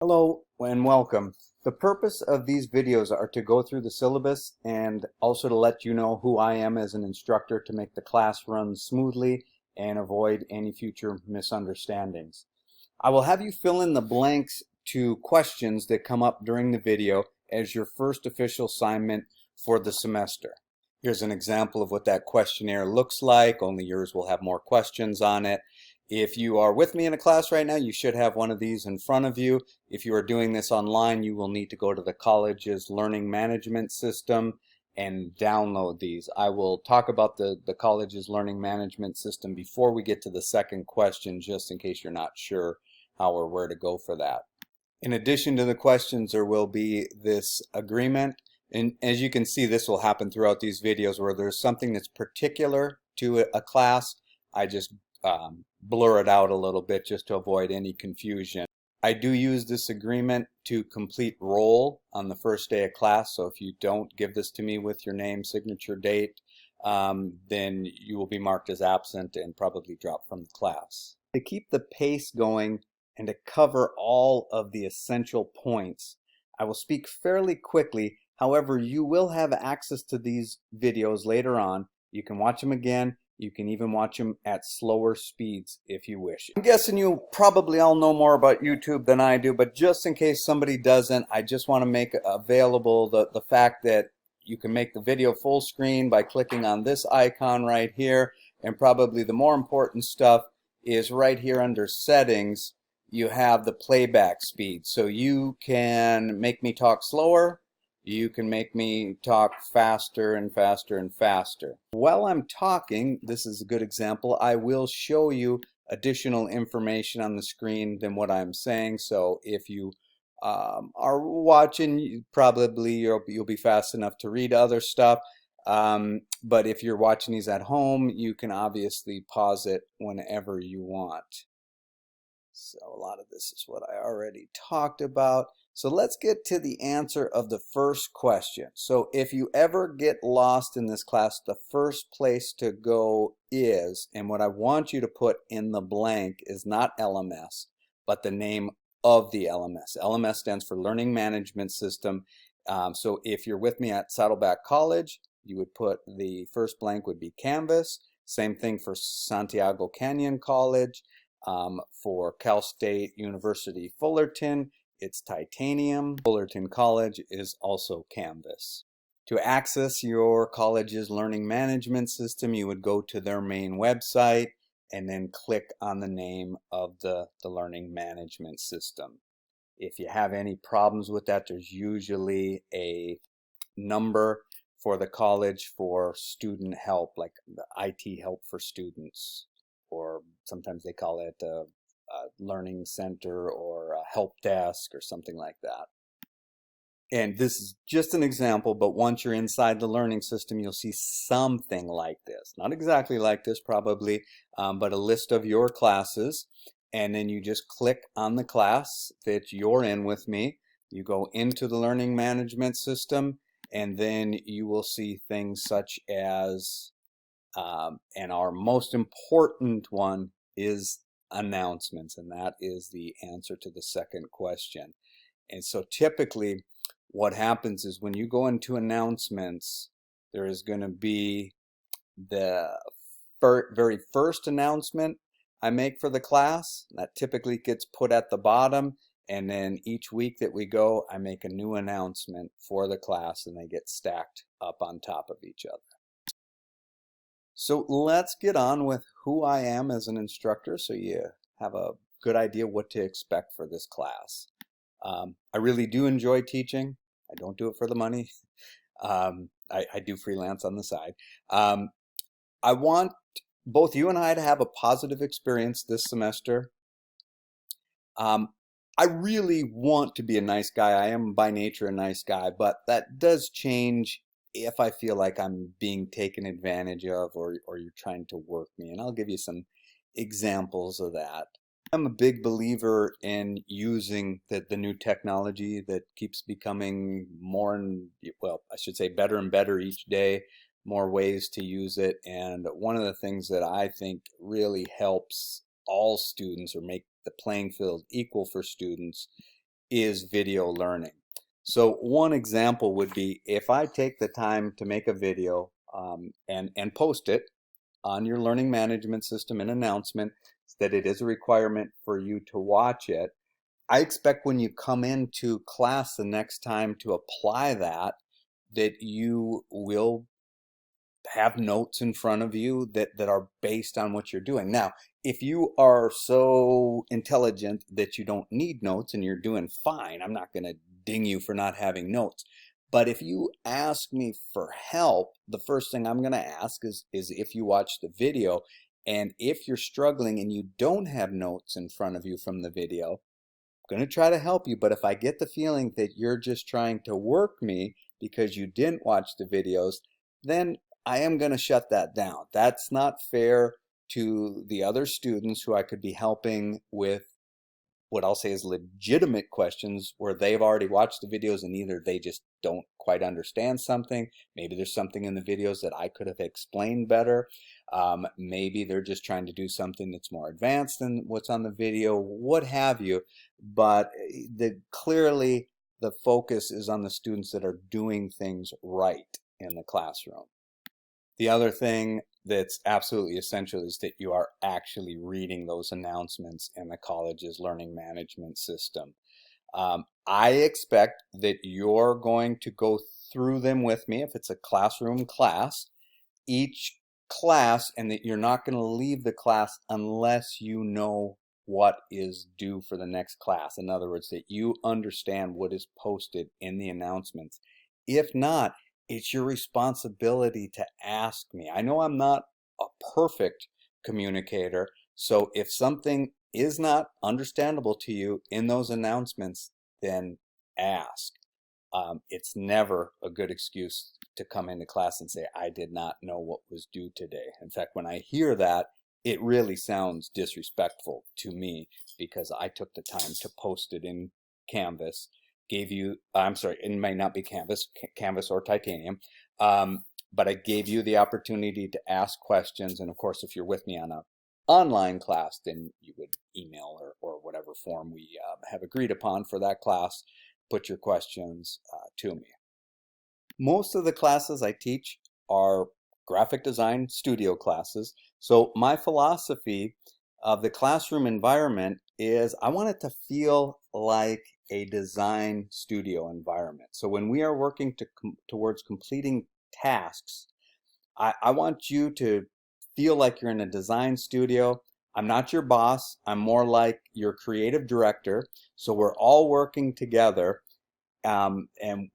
Hello and welcome. The purpose of these videos are to go through the syllabus and also to let you know who I am as an instructor to make the class run smoothly and avoid any future misunderstandings. I will have you fill in the blanks to questions that come up during the video as your first official assignment for the semester. Here's an example of what that questionnaire looks like, only yours will have more questions on it. If you are with me in a class right now, you should have one of these in front of you. If you are doing this online, you will need to go to the college's learning management system and download these. I will talk about the college's learning management system before we get to the second question, just in case you're not sure how or where to go for that. In addition to the questions, there will be this agreement. And as you can see, this will happen throughout these videos where there's something that's particular to a class. I just blur it out a little bit just to avoid any confusion. I do use this agreement to complete roll on the first day of class, so if you don't give this to me with your name, signature, date, then you will be marked as absent and probably drop from the class. To keep the pace going and to cover all of the essential points, I will speak fairly quickly. However, you will have access to these videos later on. You can watch them again. You can even watch them at slower speeds if you wish. I'm guessing you probably all know more about YouTube than I do, but just in case somebody doesn't, I just want to make available the fact that you can make the video full screen by clicking on this icon right here, and probably the more important stuff is right here under settings. You have the playback speed, so you can make me talk slower. You can make me talk faster and faster and faster. While I'm talking, this is a good example, I will show you additional information on the screen than what I'm saying. So if you are watching, probably you'll be fast enough to read other stuff. But if you're watching these at home, you can obviously pause it whenever you want. So a lot of this is what I already talked about. So let's get to the answer of the first question. So if you ever get lost in this class, the first place to go is, and what I want you to put in the blank is not LMS, but the name of the LMS. LMS stands for Learning Management System. So if you're with me at Saddleback College, you would put the first blank would be Canvas. Same thing for Santiago Canyon College. For Cal State University Fullerton, it's Titanium. Fullerton College is also Canvas. To access your college's learning management system, you would go to their main website and then click on the name of the learning management system. If you have any problems with that, there's usually a number for the college for student help, like the IT help for students, or sometimes they call it a learning center or a help desk or something like that. And this is just an example, but once you're inside the learning system, you'll see something like this. Not exactly like this probably, but a list of your classes. And then you just click on the class that you're in with me. You go into the learning management system, and then you will see things such as, and our most important one is announcements, and that is the answer to the second question. And so typically what happens is when you go into announcements, there is going to be the very first announcement I make for the class. That typically gets put at the bottom, and then each week that we go, I make a new announcement for the class, and they get stacked up on top of each other. So let's get on with who I am as an instructor so you have a good idea what to expect for this class. I really do enjoy teaching. I don't do it for the money. I do freelance on the side. I want both you and I to have a positive experience this semester. I really want to be a nice guy. I am by nature a nice guy, but that does change if I feel like I'm being taken advantage of, or you're trying to work me. And I'll give you some examples of that. I'm a big believer in using the new technology that keeps becoming more and, well, I should say better and better each day, more ways to use it. And one of the things that I think really helps all students or make the playing field equal for students is video learning. So one example would be if I take the time to make a video and post it on your learning management system, an announcement that it is a requirement for you to watch it. I expect when you come into class the next time to apply that you will have notes in front of you that are based on what you're doing. Now, if you are so intelligent that you don't need notes and you're doing fine, I'm not going to ding you for not having notes. But if you ask me for help, the first thing I'm going to ask is if you watch the video, and if you're struggling and you don't have notes in front of you from the video, I'm going to try to help you. But if I get the feeling that you're just trying to work me because you didn't watch the videos, then I am going to shut that down. That's not fair to the other students who I could be helping with what I'll say is legitimate questions where they've already watched the videos and either they just don't quite understand something, maybe there's something in the videos that I could have explained better, maybe they're just trying to do something that's more advanced than what's on the video, what have you, but clearly the focus is on the students that are doing things right in the classroom. The other thing that's absolutely essential is that you are actually reading those announcements in the college's learning management system. I expect that you're going to go through them with me if it's a classroom class, each class, and that you're not going to leave the class unless you know what is due for the next class. In other words, that you understand what is posted in the announcements. If not, it's your responsibility to ask me. I know I'm not a perfect communicator, so if something is not understandable to you in those announcements, then ask. It's never a good excuse to come into class and say, I did not know what was due today. In fact, when I hear that, it really sounds disrespectful to me because I took the time to post it in Canvas. I'm sorry, it may not be Canvas or Titanium, but I gave you the opportunity to ask questions. And of course, if you're with me on an online class, then you would email or whatever form we have agreed upon for that class, put your questions to me. Most of the classes I teach are graphic design studio classes. So my philosophy of the classroom environment is I want it to feel like a design studio environment. So when we are working towards completing tasks, I want you to feel like you're in a design studio. I'm not your boss. I'm more like your creative director. So we're all working together, and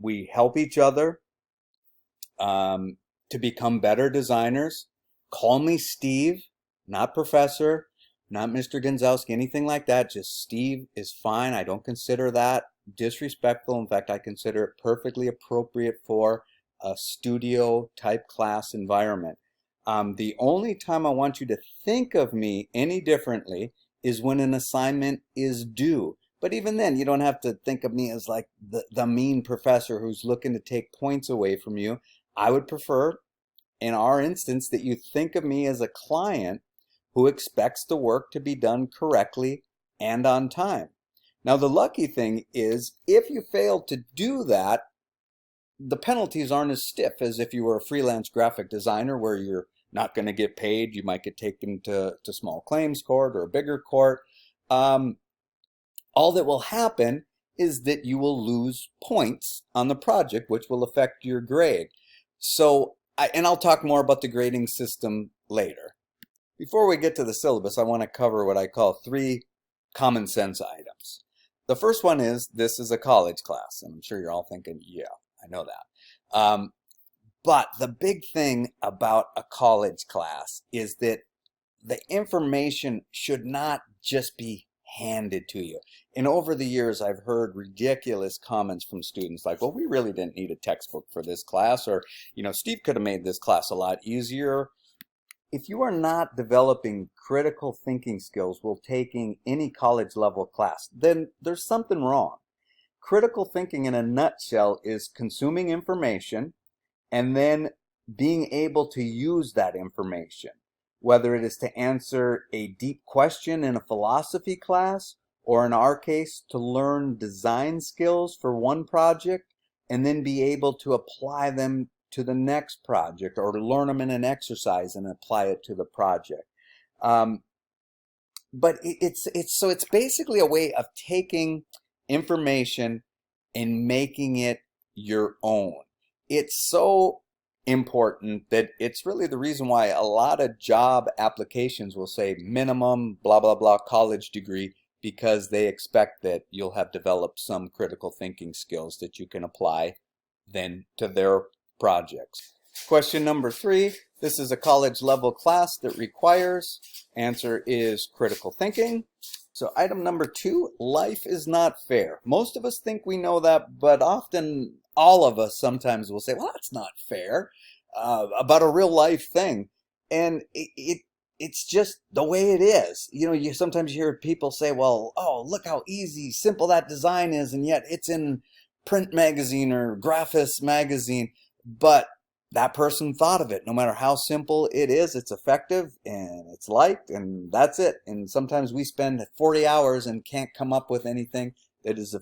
we help each other to become better designers. Call me Steve, not Professor, not Mr. Gonzalski, anything like that. Just Steve is fine. I don't consider that disrespectful. In fact, I consider it perfectly appropriate for a studio type class environment. The only time I want you to think of me any differently is when an assignment is due. But even then, you don't have to think of me as like the mean professor who's looking to take points away from you. I would prefer, in our instance, that you think of me as a client who expects the work to be done correctly and on time. Now, the lucky thing is if you fail to do that, the penalties aren't as stiff as if you were a freelance graphic designer where you're not going to get paid. You might get taken to small claims court or a bigger court. All that will happen is that you will lose points on the project, which will affect your grade. So, and I'll talk more about the grading system later. Before we get to the syllabus, I want to cover what I call 3 common sense items. The first one is this is a college class, and I'm sure you're all thinking, yeah, I know that. But the big thing about a college class is that the information should not just be handed to you. And over the years, I've heard ridiculous comments from students like, well, we really didn't need a textbook for this class, or, you know, Steve could have made this class a lot easier. If you are not developing critical thinking skills while taking any college level class, then there's something wrong. Critical thinking in a nutshell is consuming information and then being able to use that information, whether it is to answer a deep question in a philosophy class or in our case, to learn design skills for one project and then be able to apply them to the next project, or to learn them in an exercise and apply it to the project. But it's basically a way of taking information and making it your own. It's so important that it's really the reason why a lot of job applications will say minimum blah blah blah college degree, because they expect that you'll have developed some critical thinking skills that you can apply then to their projects. Question number 3, this is a college level class that requires, answer is critical thinking. So item number 2, life is not fair. Most of us think we know that, but often all of us sometimes will say, well, that's not fair, about a real life thing. And it's just the way it is. You know, you sometimes hear people say, well, oh, look how easy, simple that design is, and yet it's in print magazine or Graphis magazine. But that person thought of it. No matter how simple it is, it's effective and it's liked, and that's it. And sometimes we spend 40 hours and can't come up with anything that is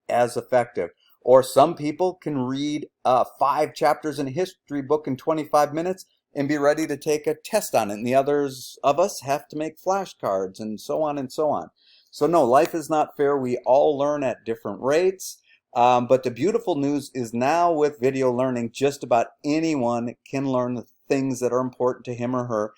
as effective. Or some people can read 5 chapters in a history book in 25 minutes and be ready to take a test on it. And the others of us have to make flashcards and so on and so on. So no, life is not fair. We all learn at different rates. But the beautiful news is now with video learning, just about anyone can learn the things that are important to him or her.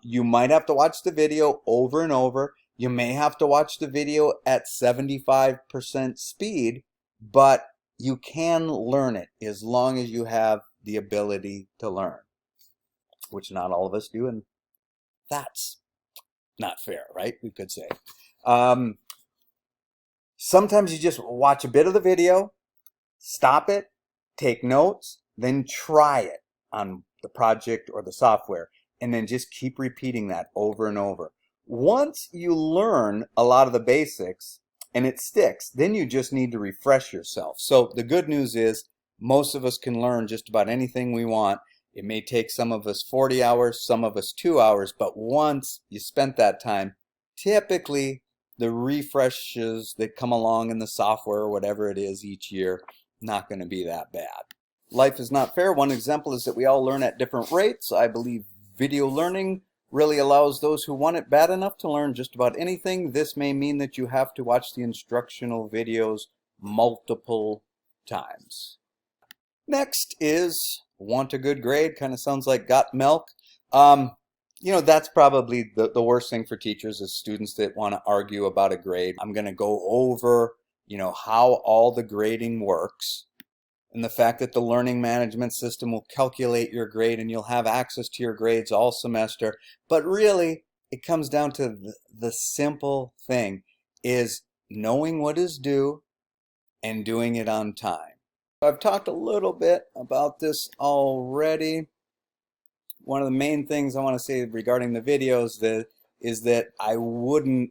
You might have to watch the video over and over. You may have to watch the video at 75% speed, but you can learn it as long as you have the ability to learn, which not all of us do, and that's not fair, right? We could say. Sometimes you just watch a bit of the video, stop it, take notes, then try it on the project or the software, and then just keep repeating that over and over. Once you learn a lot of the basics and it sticks, then you just need to refresh yourself. So the good news is most of us can learn just about anything we want. It may take some of us 40 hours, some of us 2 hours, but once you spent that time, typically the refreshes that come along in the software or whatever it is each year, not going to be that bad. Life is not fair. One example is that we all learn at different rates. I believe video learning really allows those who want it bad enough to learn just about anything. This may mean that you have to watch the instructional videos multiple times. Next is want a good grade. Kind of sounds like got milk. You know, that's probably the worst thing for teachers, is students that want to argue about a grade. I'm going to go over, you know, how all the grading works, and the fact that the learning management system will calculate your grade and you'll have access to your grades all semester. But really, it comes down to the simple thing, is knowing what is due and doing it on time. I've talked a little bit about this already. One of the main things I want to say regarding the videos is that I wouldn't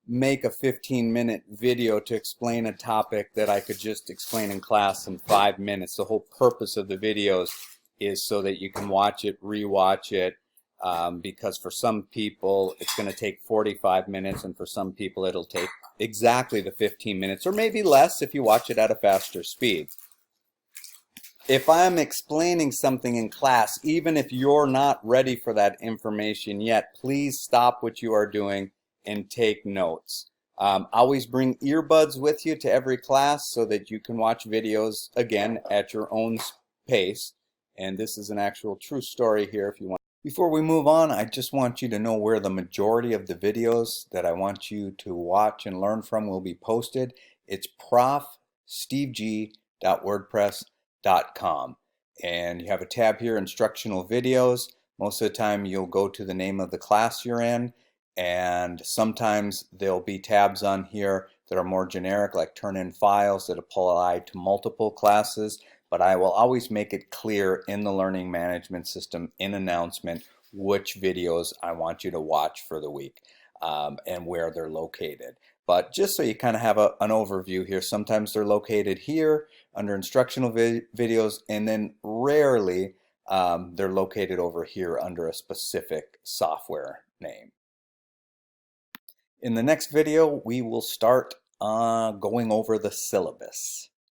make a 15-minute video to explain a topic that I could just explain in class in 5 minutes. The whole purpose of the videos is so that you can watch it, rewatch it, because for some people it's going to take 45 minutes, and for some people it'll take exactly the 15 minutes, or maybe less if you watch it at a faster speed. If I'm explaining something in class, even if you're not ready for that information yet, please stop what you are doing and take notes. Always bring earbuds with you to every class so that you can watch videos, again, at your own pace. And this is an actual true story here if you want. Before we move on, I just want you to know where the majority of the videos that I want you to watch and learn from will be posted. It's profsteveg.wordpress.com, and you have a tab here, instructional videos. Most of the time you'll go to the name of the class you're in, and sometimes there'll be tabs on here that are more generic, like turn in files, that apply to multiple classes. But I will always make it clear in the learning management system in announcement which videos I want you to watch for the week, and where they're located. But just so you kind of have an overview here, sometimes they're located here under instructional videos, and then rarely they're located over here under a specific software name. In the next video, we will start going over the syllabus.